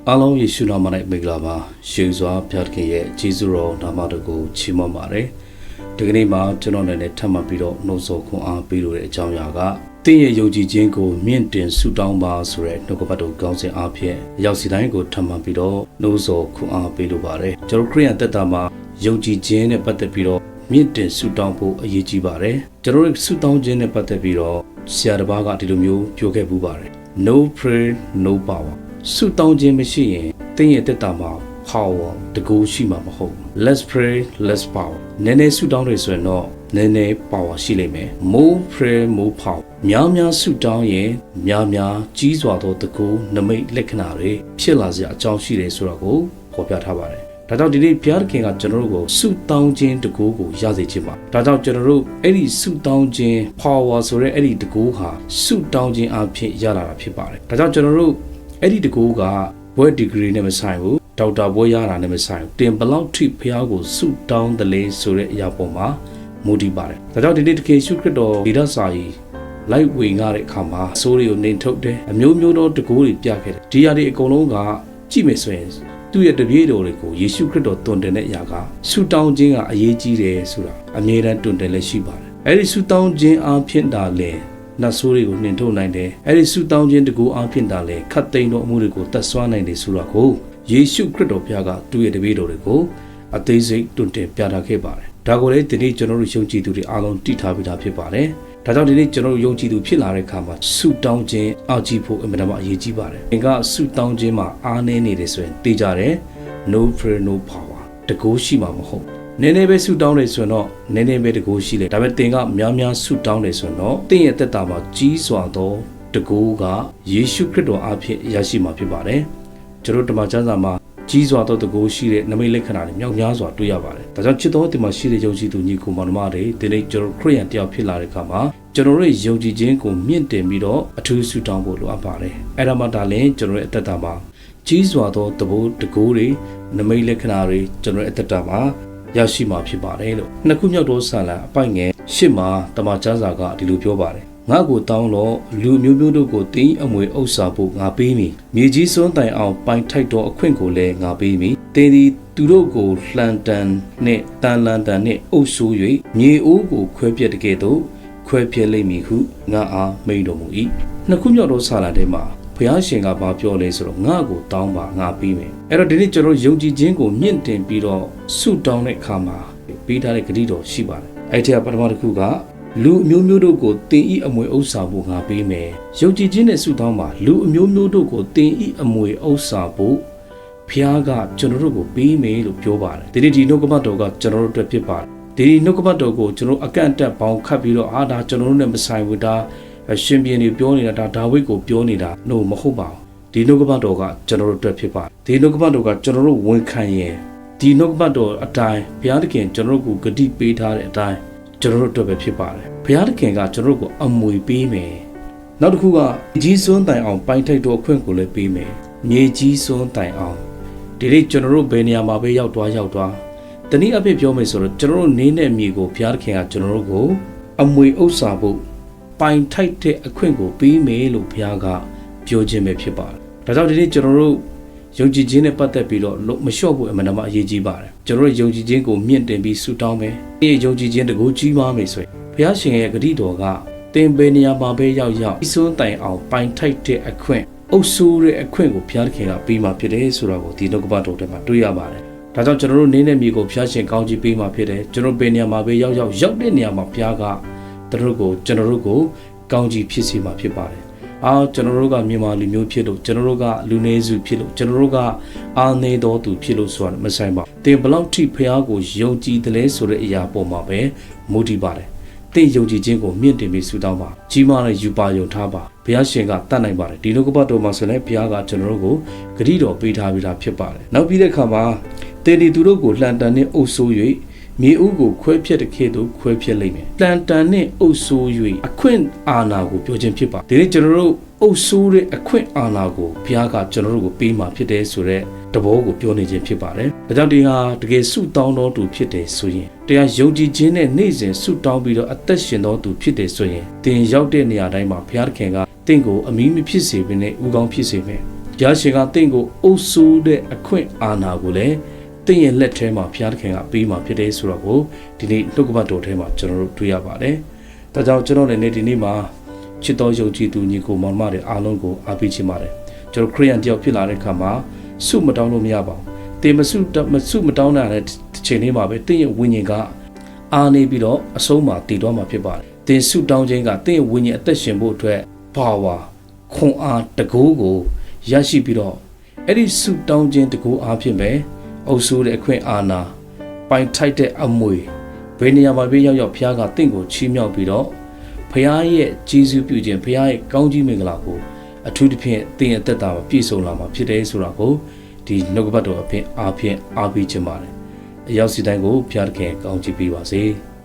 အားလုံးယေရှုနာမ၌မင်္ဂလာပါရှေးစွာဘုရားခင်ရဲ့ဂျေဇုတော်နာမတော်ကိုချီးမွမ်းပါတယ်ဒီကနေ့မှာကျွန်တော်လည်းထပ်မံပြီးတော့နှုတ်ဆော်ခွန်အားပေးလို့တဲ့အကြောင်းအရာကသင်ရဲ့ယုံကြည်ခြင်းကိုမြင့်တင်ဆုတောင်းပါဆိုတဲ့နှုတ်ကပတ်တော်ကောင်းစဉ်အားဖြင့်ရောက်စီတိုင်းကိုထပ်မံပြီးတော့နှုတ်ဆော်ခွန်အားပေးလိုပါတယ်ကျွန်တော်ခရစ်ယာန်သက်တာမှာယုံကြည်ခြင်းနဲ့ပတ်သက်ပြီးတော့မြင့်တင်ဆုတောင်းဖို့အရေးကြီးပါတယ်ကျွန်တော်တို့ဆုတောင်းခြင်းနဲ့ပတ်သက်ပြီးတော့ဆရာတစ်ပါးကဒီလိုမျိုးပြောခဲ့ပူပါတယ် No prayer no power ဆုတောင်းခြင်းမရှိရင်သင်ရဲ့သက်တာမှာ power တကူရှိမှာမဟုတ်ဘူး Let's pray less power နည်းနည်းဆုတောင်းတွေဆိုရင်တော့နည်းနည်း power ရှိလိမ့်မယ် More pray more power များများဆုတောင်းရင်များများကြီးစွာသောတကူနမိတ်လက္ခဏာတွေဖြစ်လာစရာအကြောင်းရှိတယ်ဆိုတာကိုဖော်ပြထားပါတယ်ဒါကြောင့်ဒီနေ့ဘုရားခင်ကကျွန်တော်တို့ကိုဆုတောင်းခြင်းတကူကိုရစေခြင်းပါဒါကြောင့်ကျွန်တော်တို့အဲ့ဒီဆုတောင်းခြင်း power ဆိုတဲ့အဲ့ဒီတကူဟာဆုတောင်းခြင်းအဖြစ်ရလာတာဖြစ်ပါတယ်ဒါကြောင့်ကျွန်တော်တို့အဲ့ဒီတကူကဘွဲ့ degree နဲ့မဆိုင်ဘူးဒေါက်တာဘွဲ့ရတာနဲ့မဆိုင်ဘူးတင်ဘလောက်ထိဘုရားကိုဆုတောင်းတယ်လေဆိုတဲ့အရာပေါ်မှာမူတည်ပါတယ်ဒါကြောင့်ဒီနေ့တကယ်ရှုခရစ်တော်ဒီရစာကြီးလိုက်ဝေငှတဲ့အခါမှာအစိုးရကိုနှင်ထုတ်တယ်အမျိုးမျိုးသောတကူတွေပြခဲ့တယ်ဒီအရာတွေအကုန်လုံးကကြည့်မယ်ဆိုရင်သူ့ရဲ့တပည့်တော်တွေကိုယေရှုခရစ်တော်တွင်တင်တဲ့အရာကဆုတောင်းခြင်းကအရေးကြီးတယ်ဆိုတာအမြဲတမ်းတွင်တင်လည်းရှိပါတယ်အဲ့ဒီဆုတောင်းခြင်းအဖြစ်ဒါလေနတ်ဆိုးတွေကိုနှင်ထုတ်နိုင်တယ်အဲ့ဒီဆုတောင်းခြင်းတကူအဖြစ်ဒါလေခတ်သိမ်းသောအမှုတွေကိုတတ်ဆွမ်းနိုင်တယ်ဆိုတာကိုယေရှုခရစ်တော်ဘုရားကသူ့ရဲ့တပည့်တော်တွေကိုအသေးစိတ်တွင်တင်ပြထားခဲ့ပါတယ်ဒါကိုလည်းဒီနေ့ကျွန်တော်တို့ယုံကြည်သူတွေအားလုံးတည်ထားပြီးသားဖြစ်ပါတယ်ဒါကြောင့်ဒီနေ့ကျွန်တော်တို့ယုံကြည်သူဖြစ်လာတဲ့အခါမှာဆုတောင်းခြင်းအောက်ကြည့်ဖို့အမှန်တမ်းအရေးကြီးပါတယ်။သင်ကဆုတောင်းခြင်းမှာအားနည်းနေတယ်ဆိုရင်သိကြတယ် no prayer no power တကူရှိမှာမဟုတ်။နည်းနည်းပဲဆုတောင်းတယ်ဆိုရင်တော့နည်းနည်းပဲတကူရှိတယ်။ဒါပေမဲ့သင်ကများများဆုတောင်းတယ်ဆိုရင်တော့သင်ရဲ့သက်တာမှာကြီးစွာသောတကူကယေရှုခရစ်တော်အားဖြင့်ရရှိမှာဖြစ်ပါတယ်။ကျွန်တော်ဓမ္မကျမ်းစာမှာကြီးစွာသောတကူရှိတဲ့နမိတ်လက္ခဏာတွေမြောက်များစွာတွေ့ရပါတယ်။ဒါကြောင့်ချစ်တော်ဒီမှာရှိတဲ့ယုံကြည်သူညီကိုမောင်နှမတွေဒီနေ့ကျွန်တော်ခရစ်ယာန်တယောက်ဖြစ်လာတဲ့အခါမှာကျွန်တော်တို့ယုံကြည်ခြင်းကိုမြင့်တင်ပြီးတော့အထူးဆုတောင်းဖို့လိုအပ်ပါတယ်။အဲ့ဒါမှဒါလည်းကျွန်တော်ရဲ့အသက်တာမှာကြီးစွာသောတကူတွေနမိတ်လက္ခဏာတွေကျွန်တော်ရဲ့အသက်တာမှာရရှိမှာဖြစ်ပါတယ်လို့နှစ်ခုမြောက်သောဆာလံအပိုင်ငယ်ရှစ်မှာတမန်ကျမ်းစာကဒီလိုပြောပါတယ်ငါကိုတောင်းလို့လူမျိုးမျိုးတို့ကိုတင်းအမွေဥစ္စာဖို့ငါပေးမည်မြေကြီးစွန်းတိုင်အောင်ပိုင်ထိုက်သောအခွင့်ကိုလည်းငါပေးမည်တင်းဒီသူတို့ကိုလှန်တန်နှင့်တန်လန်တန်နှင့်အုပ်ဆိုး၍မြေအိုးကိုခွဲပြက်တကယ်တော့ခွဲပြက်လိမ့်မည်ဟုငါအားမိန့်တော်မူ၏နှစ်ခုမြောက်သောဆာလံထဲမှာဘုရားရှင်ကဘာပြောလဲဆိုတော့ငါကိုတောင်းပါငါပေးမယ်အဲ့တော့ဒီနေ့ကျွန်တော်ယုံကြည်ခြင်းကိုမြင့်တင်ပြီးတော့ဆုတောင်းတဲ့အခါမှာပေးထားတဲ့ဂရုတော်ရှိပါတယ်အဲ့ဒီပထမတစ်ခုကလူအမျိုးမျိုးတို့ကိုတင်ဤအမွေဥစ္စာဖို့ငါပေးမယ်ယုံကြည်ခြင်းနဲ့ဆုတောင်းပါလူအမျိုးမျိုးတို့ကိုတင်ဤအမွေဥစ္စာဖို့ဘုရားကကျွန်တော်တို့ကိုပေးမယ်လို့ပြောပါတယ်ဒီနေ့ဒီနှုတ်ကပတ်တော်ကကျွန်တော်တို့အတွက်ဖြစ်ပါတယ်ဒီနှုတ်ကပတ်တော်ကိုကျွန်တော်အကန့်အသတ်ပေါင်းခတ်ပြီးတော့ဒါကျွန်တော်တို့နဲ့မဆိုင်ဘူးဒါရှင်ပြန်နေပြောနေတာဒါဝိဒ်ကိုပြောနေတာလို့မဟုတ်ပါဘူးဒီနှုတ်ကပတ်တော်ကကျွန်တော်တို့အတွက်ဖြစ်ပါတယ်ဒီနှုတ်ကပတ်တော်ကကျွန်တော်တို့ဝန်ခံရင်ဒီနှုတ်ကပတ်တော်အတိုင်းဘုရားသခင်ကျွန်တော်တို့ကိုဂတိပေးထားတဲ့အတိုင်းကျွန်တော်တို့အတွက်ပဲဖြစ်ပါတယ်ဘုရားသခင်ကကျွန်တော်တို့ကိုအမွေပေးမယ်နောက်တစ်ခုကကြီးစွန်းတိုင်အောင်ပိုင်ထိုက်တော်အခွင့်ကိုလည်းပေးမယ်မြေကြီးစွန်းတိုင်အောင်ဒီနေ့ကျွန်တော်တို့ဘယ်နေရာမှာပဲရောက်သွားတနည်းအားဖြင့်ပြောမယ်ဆိုတော့ကျွန်တော်တို့နေနဲ့မြေကိုဘုရားသခင်ကကျွန်တော်တို့ကိုအမွေဥစ္စာဖို့ပိုင်ထိုက်တဲ့အခွင့်ကိုပေးမယ်လို့ဘုရားကပြောခြင်းပဲဖြစ်ပါတယ်ဒါကြောင့်ဒီနေ့ကျွန်တော်တို့ယုံကြည်ခြင်းနဲ့ပတ်သက်ပြီးတော့မလျှော့ဖို့အမှန်တမ်းအရေးကြီးပါတယ်ကျွန်တော်တို့ယုံကြည်ခြင်းကိုမြင့်တင်ပြီးဆုတောင်းမယ်ဒီယုံကြည်ခြင်းတကူကြီးမားမယ်ဆိုရင်ဘုရားရှင်ရဲ့ဂရုတော်ကသင်ပေနေရာမှာပဲရောက်ဤစွန်းတိုင်အောင်ပိုင်ထိုက်တဲ့အခွင့်အုပ်ဆိုးတဲ့အခွင့်ကိုဘုရားခင်ကပေးမှာဖြစ်တယ်ဆိုတာကိုဒီနှုတ်ကပတ်တော်ထဲမှာတွေ့ရပါတယ်ဒါကြောင့်ကျွန်တော်တို့နေတဲ့မြေကိုဘုရားရှင်ကောင်းချီးပေးမှာဖြစ်တယ်ကျွန်တော်ပေနေရာမှာပဲရောက်တဲ့နေရာမှာဘုရားကကျွန်တော်တို့ကိုကောင်းချီးဖြစ်စေမှာဖြစ်ပါတယ်ကျွန်တော်တို့ကမြန်မာလူမျိုးဖြစ်လို့ကျွန်တော်တို့ကလူနည်းစုဖြစ်လို့ကျွန်တော်တို့ကအာနေတော်သူဖြစ်လို့ဆိုတာမဆိုင်ပါဘူးသင်ဘလောက်ထိဖះကိုယုံကြည်တယ်လဲဆိုတဲ့အရာပေါ်မှာပဲမူတည်ပါတယ်သင်ယုံကြည်ခြင်းကိုမြင့်တင်ပြီးဆုတောင်းပါကြီးမားတဲ့ယူပါယုံထားပါဘုရားရှင်ကတတ်နိုင်ပါတယ်ဒီနှုတ်ကပတ်တော်မှာဆိုရင်ဘုရားကကျွန်တော်တို့ကိုဂရုတော်ပေးထားပြီးသားဖြစ်ပါတယ်နောက်ပြီးတဲ့အခါမှာသင်ဒီသူတို့ကိုလှန်တန်နဲ့အုပ်ဆိုး၍မြေဥကိုခွဲဖြက်တဲ့ခေတ်သို့ခွဲဖြက်လိမ့်မယ်။တန်တန်နဲ့အုပ်ဆိုး၍အခွင့်အာဏာကိုပြောခြင်းဖြစ်ပါ။ဒီနေ့ကျွန်တော်တို့အုပ်ဆိုးတဲ့အခွင့်အာဏာကိုဘုရားကကျွန်တော်တို့ကိုပေးမှာဖြစ်တယ်ဆိုတဲ့တဘောကိုပြောနေခြင်းဖြစ်ပါတယ်။ဒါကြောင့်ဒီဟာတကယ်ဆုတောင်းတော်သူဖြစ်တယ်ဆိုရင်တရားယုံကြည်ခြင်းနဲ့နေ့စဉ်ဆုတောင်းပြီးတော့အသက်ရှင်တော်သူဖြစ်တယ်ဆိုရင်သင်ရောက်တဲ့နေရာတိုင်းမှာဘုရားသခင်ကသင်ကိုအမီးမဖြစ်စေဘဲနဲ့ဥကောင်းဖြစ်စေမယ်။ ဘုရားရှင်ကတင့်ကိုအုပ်စိုးတဲ့အခွင့်အာဏာကိုလည်းတင့်ရဲ့လက်ထဲမှာဘုရားသခင်ကပေးမှာဖြစ်တယ်ဆိုတော့ကိုဒီနေ့နှုတ်ကပတ်တော်ထဲမှာကျွန်တော်တို့တွေ့ရပါတယ်။ဒါကြောင့်ကျွန်တော်လည်းဒီနေ့မှာချစ်တော်ယုံကြည်သူညီကိုမောင်မတွေအားလုံးကိုအားပေးချင်ပါတယ်။ကျွန်တော်ခရိယန်တယောက်ဖြစ်လာတဲ့အခါမှာဆုမတောင်းလို့မရပါဘူး။တေမဆုမတောင်းတဲ့ချိန်လေးမှာပဲတင့်ရဲ့ဝိညာဉ်ကအားနေပြီးတော့အဆုံးမှာတည်သွားမှာဖြစ်ပါတယ်။တင်ဆုတောင်းခြင်းကတင့်ရဲ့ဝိညာဉ်အသက်ရှင်ဖို့အတွက်ဘာဝခွန်အားတကိုးကိုရရှိပြီးတော့အဲ့ဒီဆုတောင်းခြင်းတကိုးအားဖြင့်ပဲအုပ်စိုးတဲ့အခွင့်အာဏာပိုင်ထိုက်တဲ့အမွေဘယ်နေရာမှာပဲရောက်ရောက်ဘုရားကတင့်ကိုချီးမြှောက်ပြီးတော့ဘုရားရဲ့ကျေးဇူးပြုခြင်းဘုရားရဲ့ကောင်းကြီးမင်္ဂလာကိုအထူးသဖြင့်တင့်ရဲ့သက်တာမှာပြည့်စုံလာမှာဖြစ်တယ်ဆိုတာကိုဒီနှုတ်ကပတ်တော်အဖြစ်အားပေးခြင်းပါတယ်အရောက်စီတိုင်းကိုဘုရားသခင်ကောင်းချီးပေးပါစေ။